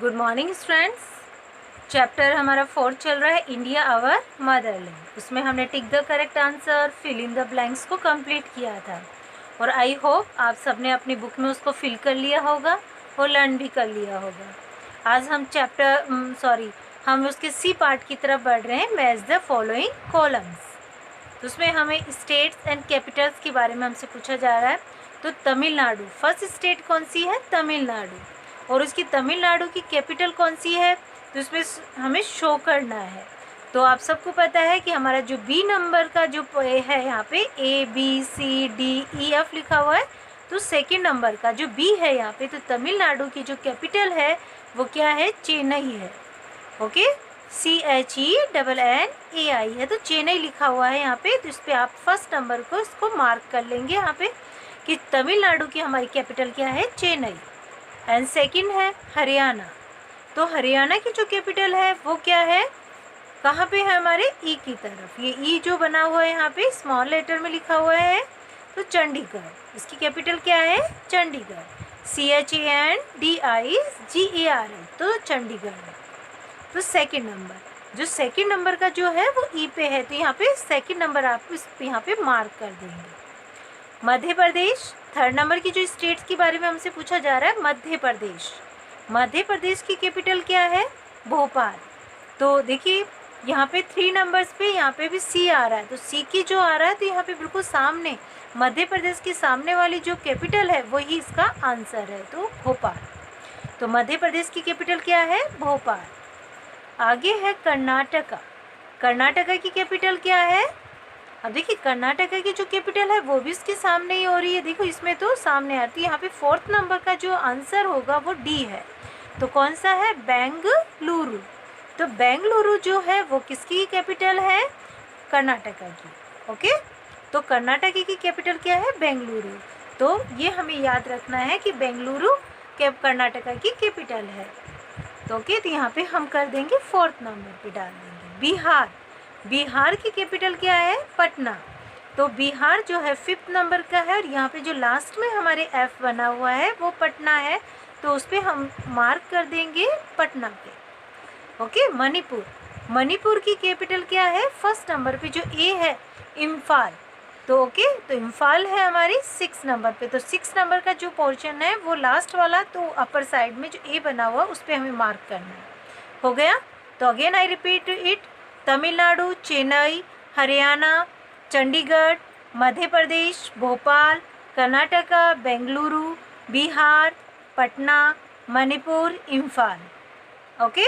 Good morning students. Chapter हमारा 4 चल रहा है इंडिया आवर मदरलैंड। उसमें हमने tick the correct answer, fill in the blanks को कंप्लीट किया था और आई होप आप सबने अपनी बुक में उसको फिल कर लिया होगा और लर्न भी कर लिया होगा। आज हम हम उसके सी पार्ट की तरफ बढ़ रहे हैं, मैच द फॉलोइंग कॉलम्स। तो उसमें हमें स्टेट्स एंड कैपिटल्स के बारे में हमसे पूछा जा रहा है। तो तमिलनाडु फर्स्ट स्टेट कौन सी है? तमिलनाडु। और उसकी तमिलनाडु की कैपिटल कौन सी है? तो उसमें हमें शो करना है। तो आप सबको पता है कि हमारा जो बी नंबर का जो है यहाँ पे ABCDEF लिखा हुआ है, तो सेकंड नंबर का जो बी है यहाँ पे, तो तमिलनाडु की जो कैपिटल है वो क्या है? चेन्नई है। ओके, CHENNAI है, तो चेन्नई लिखा हुआ है यहाँ पे। तो इस पर आप फर्स्ट नंबर को इसको मार्क कर लेंगे यहाँ पे कि तमिलनाडु की हमारी कैपिटल क्या है? चेन्नई। एंड सेकंड है हरियाणा। तो हरियाणा की जो कैपिटल है वो क्या है? कहाँ पे है? हमारे ई की तरफ। ये ई जो बना हुआ है यहाँ पे स्मॉल लेटर में लिखा हुआ है, तो चंडीगढ़। इसकी कैपिटल क्या है? चंडीगढ़। CHANDIGER है, तो चंडीगढ़ है। तो सेकंड नंबर, जो सेकंड नंबर का जो है वो ई पे है, तो यहाँ पे सेकंड नंबर आप इस यहाँ पे मार्क कर देंगे। मध्य प्रदेश थर्ड नंबर की जो स्टेट्स के बारे में हमसे पूछा जा रहा है, मध्य प्रदेश। मध्य प्रदेश की कैपिटल क्या है? भोपाल। तो देखिए यहाँ पे 3 नंबर्स पे यहाँ पे भी सी आ रहा है, तो सी की जो आ रहा है तो यहाँ पे बिल्कुल सामने मध्य प्रदेश के सामने वाली जो कैपिटल है वही इसका आंसर है, तो भोपाल। तो मध्य प्रदेश की कैपिटल क्या है? भोपाल। आगे है कर्नाटका। कर्नाटका की कैपिटल क्या है? अब देखिए कर्नाटका की जो कैपिटल है वो भी इसके सामने ही हो रही है। देखो इसमें तो सामने आती है। यहाँ पे फोर्थ नंबर का जो आंसर होगा वो डी है। तो कौन सा है? बेंगलुरु। तो बेंगलुरु जो है वो किसकी कैपिटल है? कर्नाटका की। ओके, तो कर्नाटका की कैपिटल क्या है? बेंगलुरु। तो ये हमें याद रखना है कि बेंगलुरु कर्नाटका की कैपिटल है। तो ओके, तो यहाँ पे हम कर देंगे फोर्थ नंबर पे डाल देंगे। बिहार। बिहार की कैपिटल क्या है? पटना। तो बिहार जो है 5th नंबर का है और यहाँ पे जो लास्ट में हमारे F बना हुआ है वो पटना है, तो उस पर हम मार्क कर देंगे पटना पे। ओके, मणिपुर। मणिपुर की कैपिटल क्या है? फर्स्ट नंबर पे जो A है, इम्फाल। तो ओके, तो इम्फाल है हमारी 6 नंबर पे। तो 6 नंबर का जो पोर्शन है वो लास्ट वाला, तो अपर साइड में जो A बना हुआ उस पर हमें मार्क करना है। हो गया? तो again I repeat it, Tamil Nadu, Chennai, Haryana, Chandigarh, Madhya Pradesh, Bhopal, Karnataka, Bengaluru, Bihar, Patna, Manipur, Imphal. Okay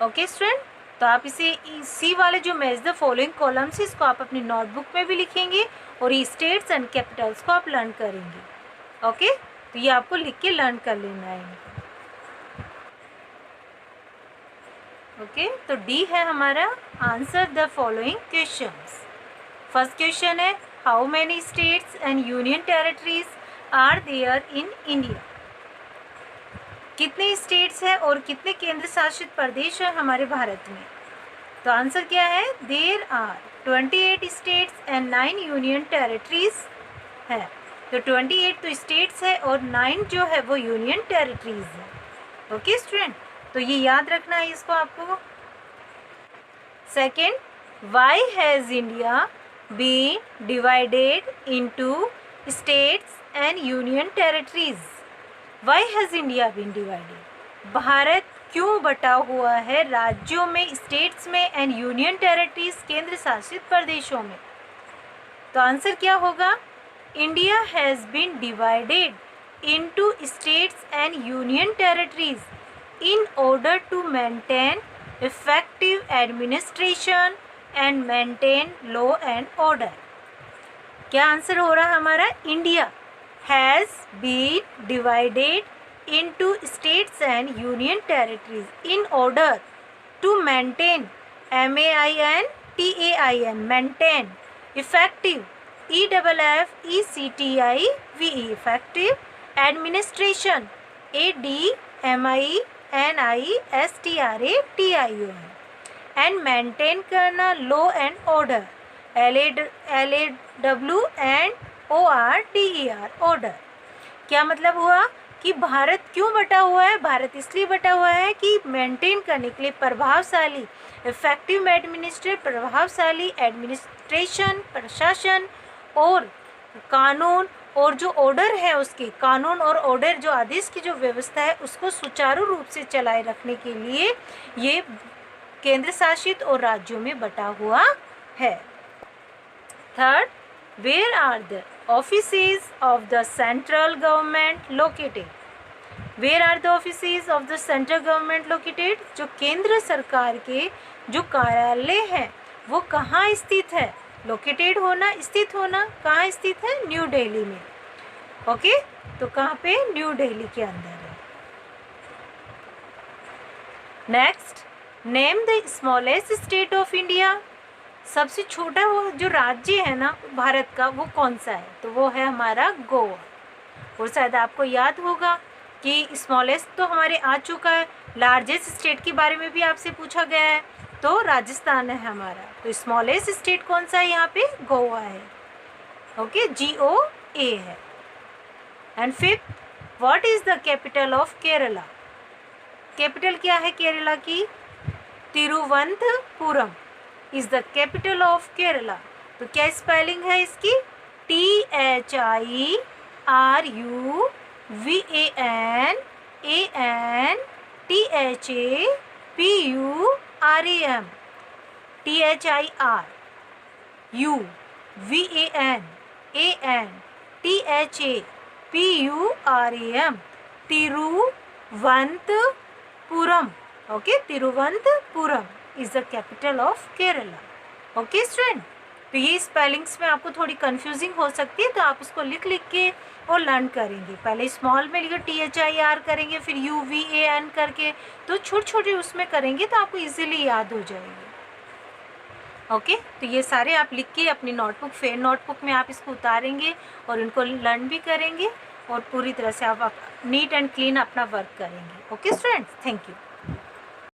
okay student, तो आप इसे सी वाले जो मैच द फॉलोइंग कॉलम्स इसको आप अपनी नोटबुक में भी लिखेंगे और ये स्टेट्स एंड कैपिटल्स को आप लर्न करेंगे। ओके, तो ये आपको लिख के लर्न कर लेना है। ओके, तो डी है हमारा answer the following questions. First question है, how many states and union territories are there in India? कितने स्टेट्स हैं और कितने केंद्र शासित प्रदेश हैं हमारे भारत में? तो आंसर क्या है? There are 28 states and 9 union territories है। तो 28 तो स्टेट्स है और 9 जो है वो यूनियन टेरिटरीज है। ओके स्टूडेंट, तो ये याद रखना है इसको आपको। Second, why has India been divided into states and union territories? Why has India been divided? Bharat क्यों बटा हुआ है राज्यों में, स्टेट्स में एंड यूनियन टेरिटरीज केंद्र शासित प्रदेशों में? तो आंसर क्या होगा? India has been divided into states and union territories in order to maintain effective administration and maintain law and order. क्या आंसर हो रहा है हमारा? India has been divided into states and union territories in order to maintain maintain maintain effective effective administration administration and maintain करना law and order LAW and ORDER order. क्या मतलब हुआ कि भारत क्यों बटा हुआ है। भारत इसलिए बटा हुआ है कि मेंटेन करने के लिए प्रभावशाली इफेक्टिव प्रभावशाली एडमिनिस्ट्रेशन, प्रशासन और कानून और जो ऑर्डर है उसके कानून और ऑर्डर जो आदेश की जो व्यवस्था है उसको सुचारू रूप से चलाए रखने के लिए ये केंद्र शासित और राज्यों में बटा हुआ है। Third, where are the offices of the central government located. Where are the offices of the central government located, जो केंद्र सरकार के जो कार्यालय हैं वो कहाँ स्थित है। लोकेटेड होना, स्थित होना, कहाँ स्थित है, न्यू दिल्ली में। ओके, तो कहाँ पे, न्यू दिल्ली के अंदर है। Next, name the smallest state of India. सबसे छोटा वो जो राज्य है ना भारत का वो कौन सा है, तो वो है हमारा गोवा। और शायद आपको याद होगा कि स्मॉलेस्ट तो हमारे आ चुका है, लार्जेस्ट स्टेट के बारे में भी आपसे पूछा गया है, तो राजस्थान है हमारा। तो स्मॉलेस्ट स्टेट कौन सा है, यहाँ पे गोवा है। ओके, GOA है। And fifth, what is the capital of Kerala. Capital क्या है केरला की, Thiruvananthapuram is the capital of Kerala. तो क्या स्पेलिंग है इसकी, THIRUVANANTHAPURAM, THIRUVANANTHAPURAM, Thiruvananthapuram. Okay, Thiruvananthapuram is the capital of Kerala. Okay student, तो ये स्पेलिंग्स में आपको थोड़ी कंफ्यूजिंग हो सकती है, तो आप उसको लिख के और लर्न करेंगे। पहले स्मॉल में लिखो THIR करेंगे, फिर UVAN करके, तो छोटे छोटे उसमें करेंगे तो आपको इजीली याद हो जाएंगे। ओके, तो ये सारे आप लिख के अपनी नोटबुक, फेयर नोटबुक में आप इसको उतारेंगे और इनको लर्न भी करेंगे और पूरी तरह से आप नीट एंड क्लीन अपना वर्क करेंगे। Okay students, thank you.